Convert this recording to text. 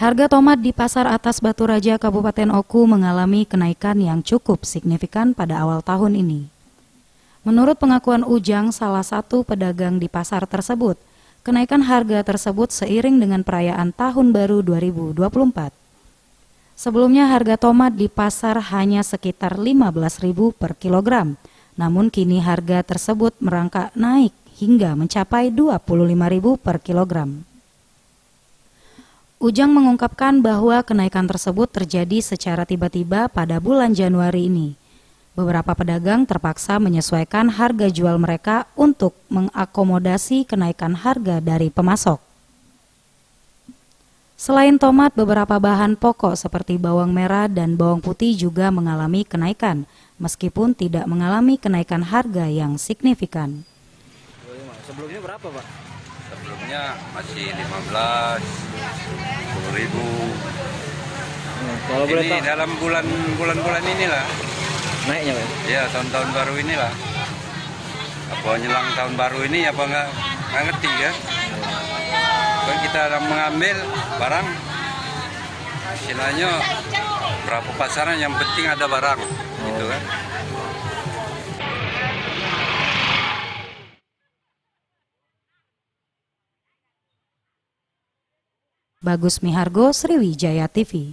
Harga tomat di Pasar Atas Batu Raja Kabupaten Oku mengalami kenaikan yang cukup signifikan pada awal tahun ini. Menurut pengakuan Ujang, salah satu pedagang di pasar tersebut, kenaikan harga tersebut seiring dengan perayaan Tahun Baru 2024. Sebelumnya harga tomat di pasar hanya sekitar Rp15.000 per kilogram, namun kini harga tersebut merangkak naik hingga mencapai Rp25.000 per kilogram. Ujang mengungkapkan bahwa kenaikan tersebut terjadi secara tiba-tiba pada bulan Januari ini. Beberapa pedagang terpaksa menyesuaikan harga jual mereka untuk mengakomodasi kenaikan harga dari pemasok. Selain tomat, beberapa bahan pokok seperti bawang merah dan bawang putih juga mengalami kenaikan, meskipun tidak mengalami kenaikan harga yang signifikan. Sebelumnya berapa, Pak? Sebelumnya masih 15, 10.000. Kalau boleh Ini tahu dalam bulan-bulan inilah. naiknya, Pak? Ya, tahun-tahun baru inilah. Apa nyelang tahun baru ini apa nggak ngerti kan? Kan kita mengambil barang, istilahnya berapa pasaran yang penting ada barang, gitu kan? Bagus Mihargo, Sriwijaya TV.